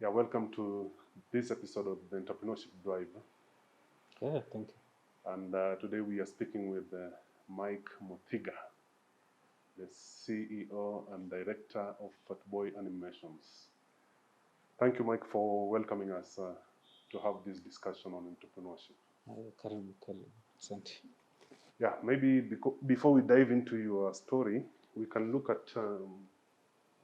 Yeah, welcome to this episode of the Entrepreneurship Drive. Yeah, thank you. And today we are speaking with Mike Muthiga, the CEO and Director of Fatboy Animations. Thank you, Mike, for welcoming us to have this discussion on entrepreneurship. Karibu. Asante. Yeah, maybe before we dive into your story, we can look at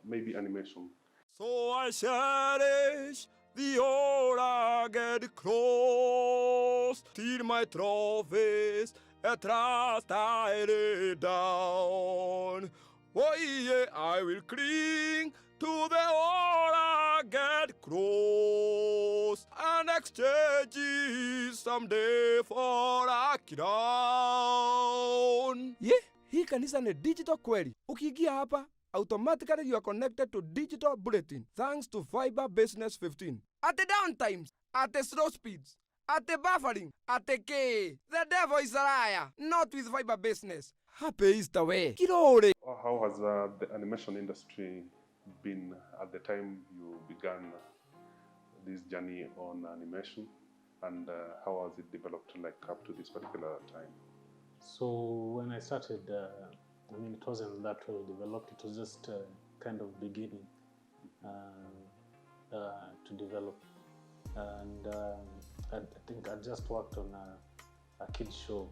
maybe animation. So I cherish the old rugged cross till my trophies at last I lay down. Oh yeah, I will cling to the old rugged cross and exchange it someday for a crown. Yeah, hii kanisa ni digital kweli. Ukiingia hapa automatically you are connected to digital bulletin thanks to Fiber Business 15. At the downtimes, at the slow speeds, at the buffering, at the K. The devil is a liar, not with Fiber Business. Happy is the way. Kirore. How has the animation industry been at the time you began this journey on animation, and how has it developed up to this particular time? So when I started, it wasn't that well developed. It was just kind of beginning to develop. And I think I just worked on a kids show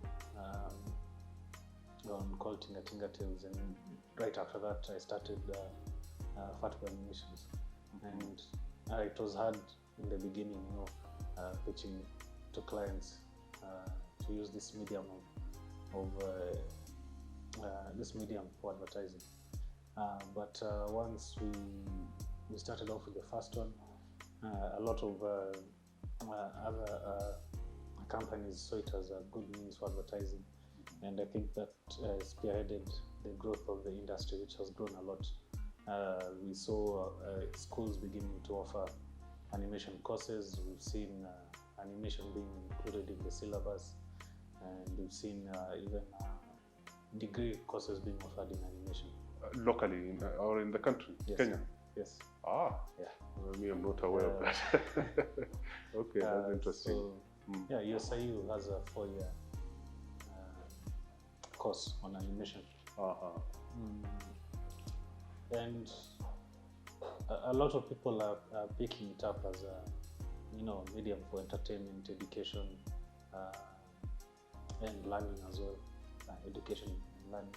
called Tinga Tales, and right after that I started Fatboy Animations. And it was hard in the beginning, pitching to clients to use this medium of this medium for advertising. But once we started off with the first one, a lot of other companies saw it as a good means for advertising, and I think that spearheaded the growth of the industry, which has grown a lot. We saw schools beginning to offer animation courses. We've seen animation being included in the syllabus, and we've seen even degree courses being offered in animation. Locally or in the country? Yes. Kenya? Yes. Yeah. Me, I'm not aware of that. Okay, that's interesting. So, USIU has a 4-year course on animation. And a lot of people are picking it up as a medium for entertainment, education, and learning as well. Education and learning.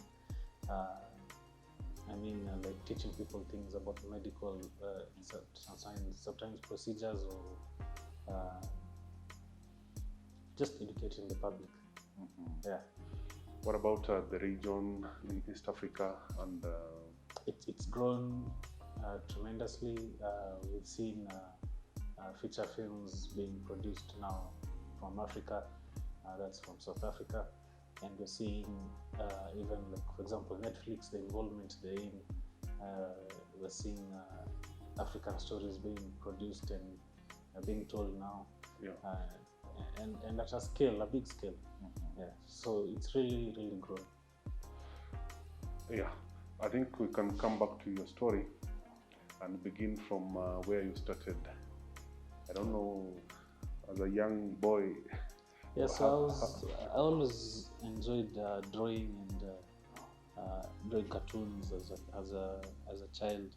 Like teaching people things about medical science, sometimes procedures, or just educating the public. Yeah. What about the region in East Africa? And it's grown tremendously. We've seen feature films being produced now from Africa. That's from South Africa. And we're seeing even, for example, Netflix, the involvement they're in. We're seeing African stories being produced and being told now. Yeah. And at a big scale. Yeah. So it's really, really grown. Yeah, I think we can come back to your story and begin from where you started. I don't know, as a young boy. Yes, so I always enjoyed drawing and drawing cartoons as a child.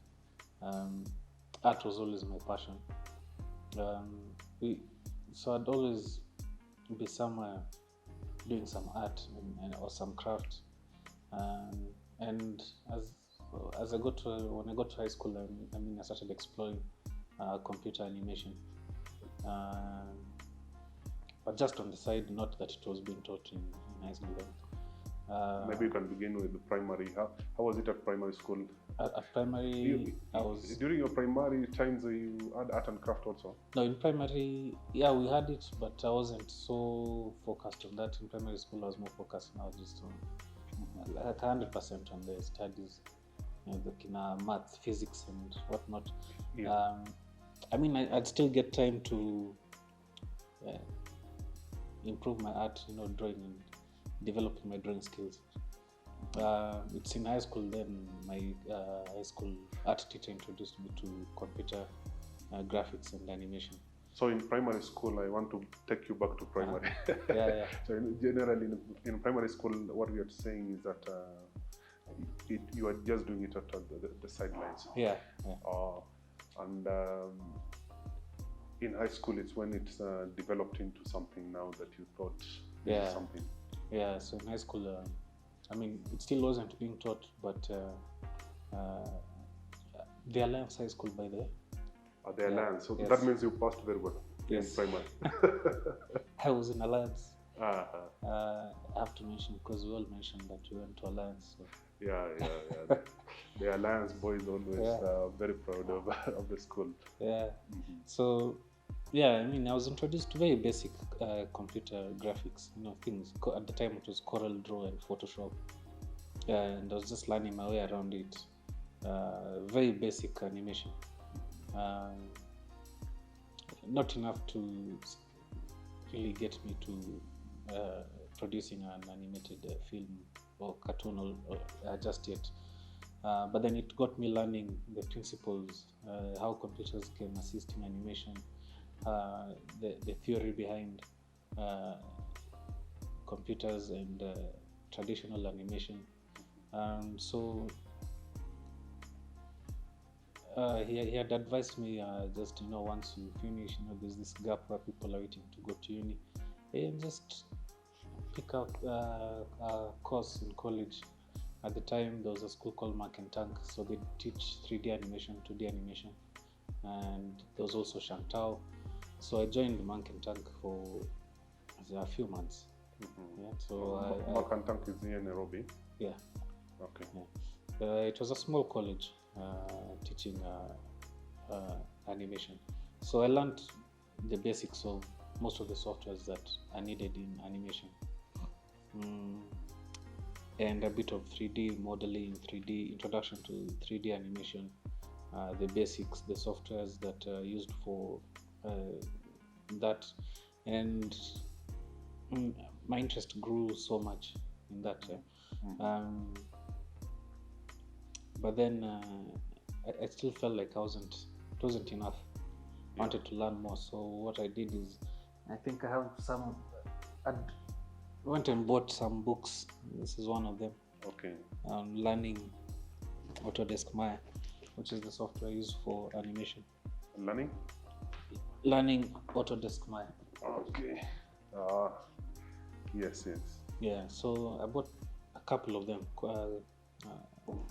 Art was always my passion. So I'd always be somewhere doing some art or some craft. And when I got to high school, I started exploring computer animation. But just on the side, not that it was being taught in high school. Maybe you can begin with the primary. How was it at primary school? At primary, During your primary times, you had art and craft also? No, in primary, we had it, but I wasn't so focused on that. In primary school, I was more focused now just on 100% on the studies, the math, physics, and whatnot. Yeah. I'd still get time to improve my art, drawing and developing my drawing skills. It's in high school then my high school art teacher introduced me to computer graphics and animation. So in primary school, I want to take you back to primary. Yeah. So generally in primary school, what we are saying is that you are just doing it at the sidelines. Yeah. And in high school, it's when it's developed into something now that you thought this is something. Yeah, so in high school, I mean, it still wasn't being taught, but the Alliance High School, by the way. The Alliance, so yes. that means you passed very well in primary. I was in Alliance. Uh-huh. I have to mention, because we all mentioned that we went to Alliance. So. Yeah. The Alliance boys always very proud of the school. Yeah. Mm-hmm. So, yeah, I mean, I was introduced to very basic computer graphics, things. At the time, it was Corel Draw and Photoshop. And I was just learning my way around it. Very basic animation. Not enough to really get me to producing an animated film or cartoon or just yet. But then it got me learning the principles, how computers can assist in animation, the theory behind computers and traditional animation. So he had advised me just, once you finish, there's this gap where people are waiting to go to uni, and just pick up a course in college. At the time, there was a school called Mark and Tank, so they teach 3D animation, 2D animation, and there was also Shantao. So I joined Mark and Tank for a few months. Mm-hmm. Yeah, so Mark and Tank is near Nairobi. Yeah. Okay. Yeah. It was a small college teaching animation, so I learned the basics of most of the softwares that are needed in animation. And a bit of 3D modeling, 3D introduction to 3D animation, the basics, the softwares that are used for that, and my interest grew so much in that. But then I still felt like it wasn't enough. I wanted to learn more. So what I did is, I think I went and bought some books. This is one of them. Okay. Learning Autodesk Maya, which is the software used for animation. Learning Autodesk Maya. Okay. Yes. Yeah. So I bought a couple of them,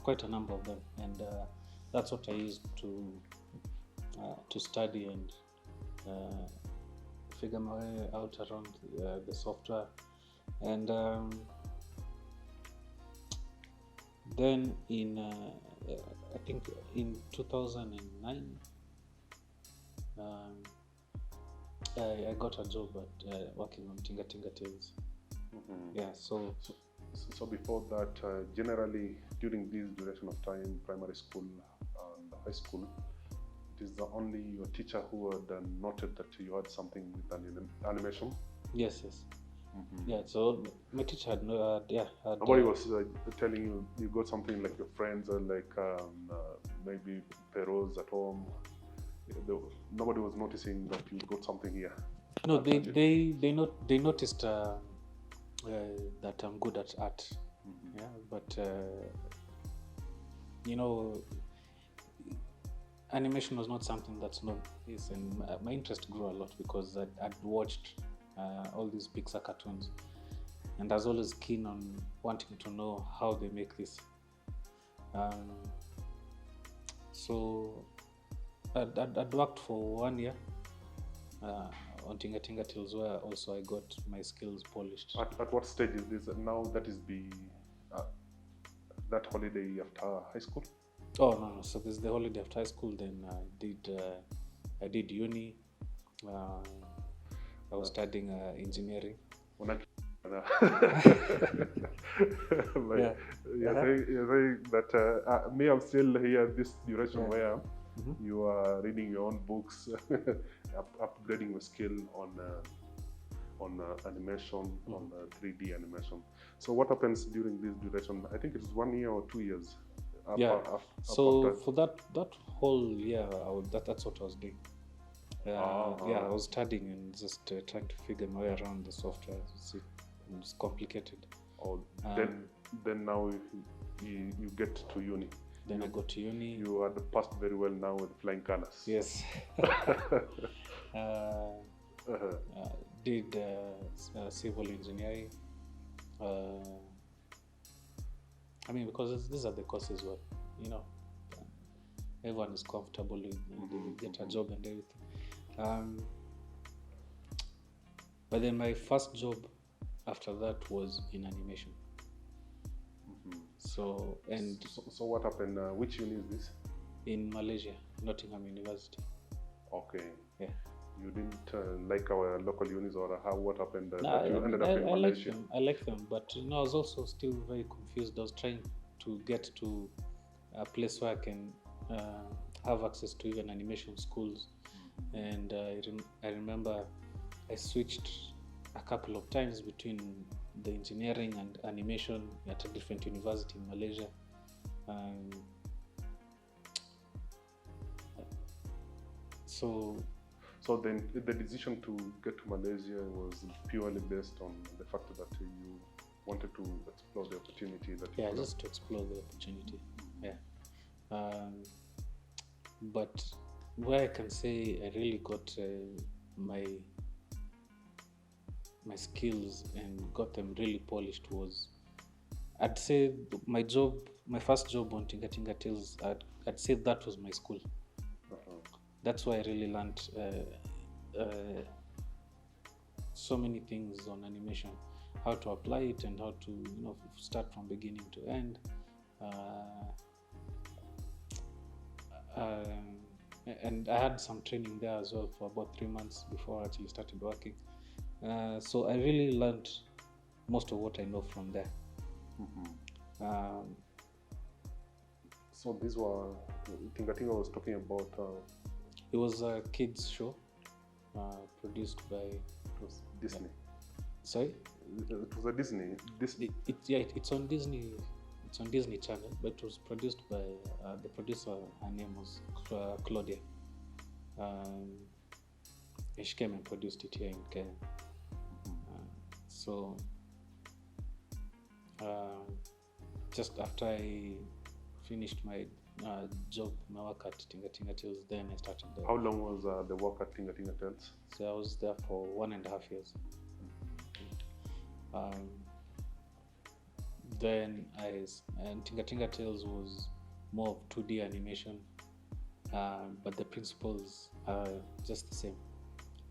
quite a number of them, and that's what I used to study and figure my way out around the software. And then I think in 2009, I got a job at working on Tinga Tales. Mm-hmm. Yeah. So before that, generally during this duration of time, primary school and high school, it is only your teacher who had noted that you had something with animation. Yes. Mm-hmm. Yeah, so my teacher had nobody was telling you got something, like your friends or like maybe Peros at home. Nobody was noticing that you got something here. No, they noticed that I'm good at art. Mm-hmm. Yeah, but animation was not something that's known. Yes, and my interest grew a lot because I'd watched all these Pixar cartoons, and I was always keen on wanting to know how they make this. So I'd worked for 1 year on Tinga Tales, where also I got my skills polished. At what stage is this now? That is that holiday after high school? Oh no! So this is the holiday after high school. Then I did uni. I was studying engineering. You're saying that me, I'm still here this duration where you are reading your own books, upgrading your skill on animation, on 3D animation. So what happens during this duration? I think it's 1 year or 2 years So after? for that whole year, that's what I was doing. Yeah, I was studying and just trying to figure my way around the software. It's complicated. Or then now you get to uni. Then I got to uni. You had passed very well now with flying colors. Yes. Did civil engineering. I mean, because these are the courses where, everyone is comfortable with and they get a job and everything. But then my first job after that was in animation. So what happened? Which uni is this? In Malaysia, Nottingham University. Okay. Yeah. You didn't like our local unis, or what happened that you ended I up in Malaysia? I like them, but I was also still very confused. I was trying to get to a place where I can have access to even animation schools, and I remember I switched a couple of times between the engineering and animation at a different university in Malaysia. So then the decision to get to Malaysia was purely based on the fact that you wanted to explore the opportunity that you just to explore the opportunity. But where I can say I really got my skills and got them really polished was, I'd say my first job on Tinga Tinga Tales, I'd say that was my school. That's why I really learned so many things on animation, how to apply it and how to start from beginning to end. And I had some training there as well for about 3 months before I actually started working. So I really learned most of what I know from there. So these were, Tinga Tinga was talking about... it was a kids show produced by... It was Disney. Sorry? It was a Disney. It's on Disney. It's on Disney Channel, but it was produced by the producer. Her name was Claudia. And she came and produced it here in Kenya. So just after I finished my job, my work at Tinga Tinga Tales, then I started there. How long was the work at Tinga Tinga Tales? So I was there for 1.5 years. Then Tinga Tinga Tales was more of 2D animation, but the principles are just the same.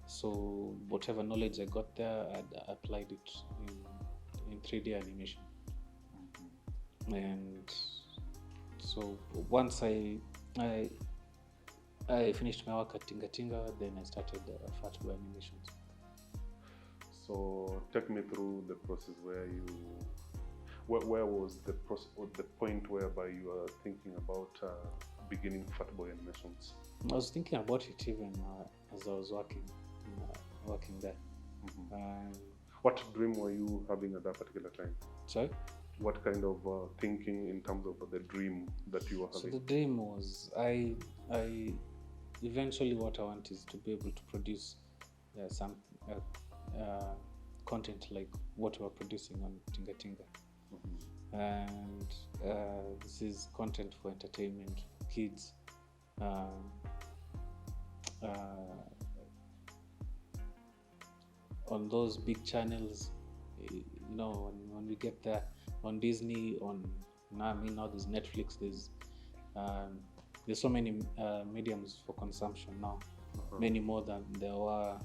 So whatever knowledge I got there, I applied it in 3D animation. And so once I finished my work at Tinga Tinga, then I started Fatboy Animations. So take me through the process where was the process, or the point whereby you were thinking about beginning Fatboy Animations? I was thinking about it even as I was working there. What dream were you having at that particular time? Sorry? What kind of thinking in terms of the dream that you were having? So the dream was, I eventually what I want is to be able to produce some content like what we're producing on Tinga Tinga. And this is content for entertainment, for kids. On those big channels, when we get there, on Disney, now there's Netflix, there's so many mediums for consumption now, many more than there were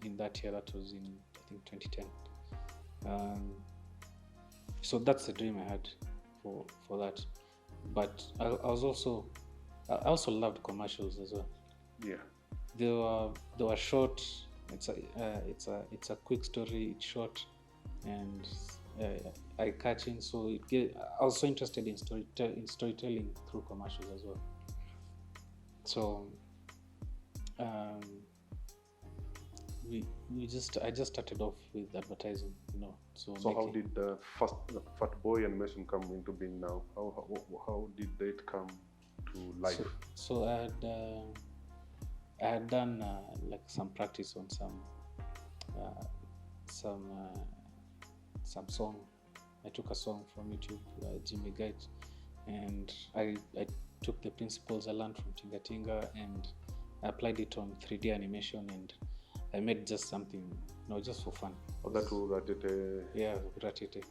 in that year. That was in, I think, 2010. So that's the dream I had for that. But I also loved commercials as well. Yeah, they were short. It's a quick story. It's short and eye-catching. So I was so interested in storytelling through commercials as well. So I just started off with advertising, So how did the Fatboy animation come into being now? How did it come to life? So I had done like some practice on some song. I took a song from YouTube, Jimmy Guide, and I took the principles I learned from Tinga Tinga and I applied it on 3D animation, and I made just something, just for fun. That will Ratete. Yeah, Ratete.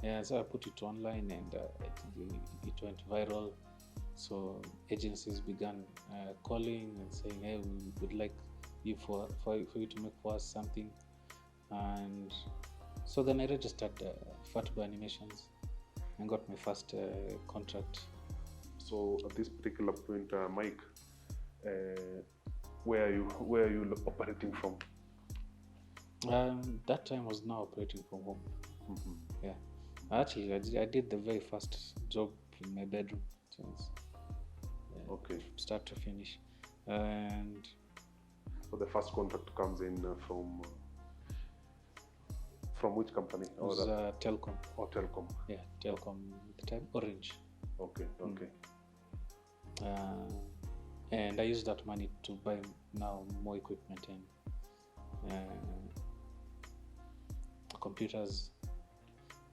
Yeah, so I put it online and it went viral. So agencies began calling and saying, "Hey, we would like you for you to make for us something." And so then I registered Fatboy Animations and got my first contract. So at this particular point, Mike, where are you operating from? That time I was now operating from home. Mm-hmm. Yeah, actually I did the very first job in my bedroom, okay, start to finish. And so the first contract comes in from which company? It was Telcom. Oh, Telcom. Yeah, Telcom at the time, Orange. Okay. And I used that money to buy now more equipment and computers.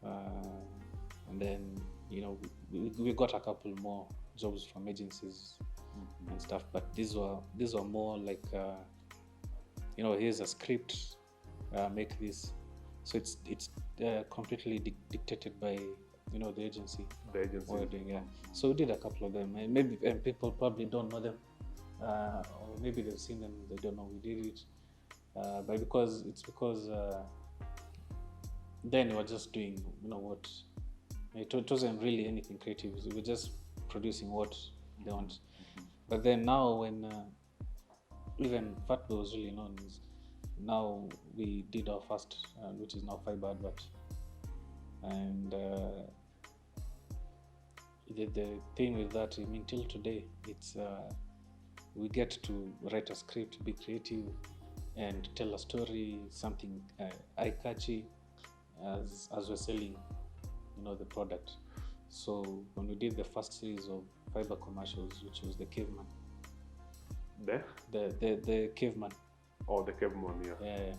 And then, we got a couple more jobs from agencies and stuff, but these were more like, here's a script, make this. So it's completely dictated by the agency. The agency. What we're doing, yeah. So we did a couple of them, and maybe people probably don't know them, or maybe they've seen them, they don't know we did it. But because then we were just doing what it wasn't really anything creative. We were just producing what they want. Mm-hmm. But then now when even Fatboy was really known, now we did our first, which is now fiber advert, and the thing with that, till today, it's we get to write a script, be creative, and tell a story, something eye-catchy, as we're selling, the product. So when we did the first series of fiber commercials, which was the caveman, the caveman. Oh, the caveman, yeah. Yeah.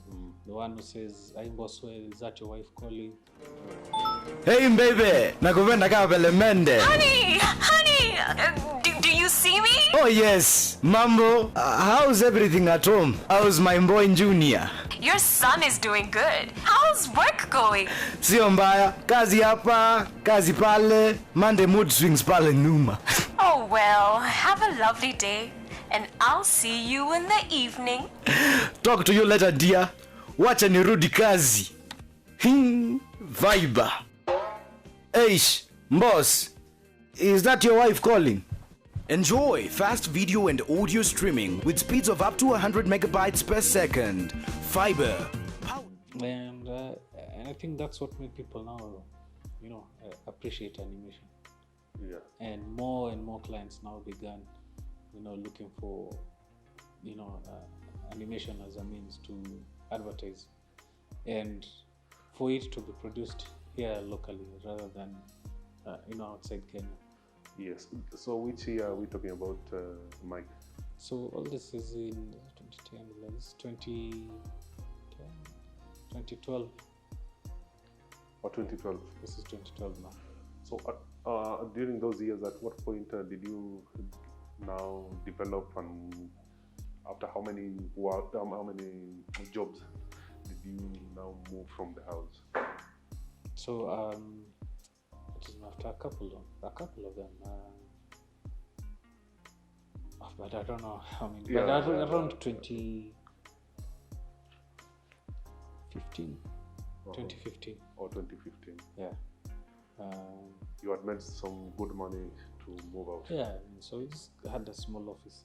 The one who says, "Aimboswe, is that your wife calling?" Hey baby, nakupenda kama Belemende. Honey, do you see me? Oh yes, Mambo. How's everything at home? How's my boy Junior? Your son is doing good. How's work going? Sio mbaya, kazi hapa, kazi pale, Monday mood swings pale nyuma. Oh well, have a lovely day, and I'll see you in the evening. Talk to you later, dear. Wacha nirudi kazi. Viber. Eish, boss, is that your wife calling? Enjoy fast video and audio streaming with speeds of up to 100 megabytes per second. Fiber. And I think that's what made people now, appreciate animation. Yeah. And more clients now began, looking for, animation as a means to advertise, and for it to be produced here locally rather than, outside Kenya. Yes. So which year are we talking about, Mike? So all this is in 2010, this 2012. Or 2012? This is 2012 now. So during those years, at what point did you now develop, and after how many jobs did you now move from the house? So it is after a couple of them, but I don't know how many. Yeah, but around 2015. 2015. Or 2015. Yeah. You had made some good money to move out. Yeah, so we just had a small office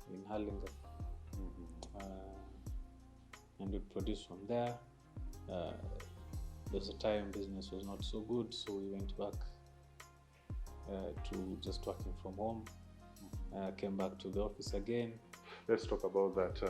in Harlingen, and we produced from there. There was a time business was not so good, so we went back to just working from home. Came back to the office again. Let's talk about that.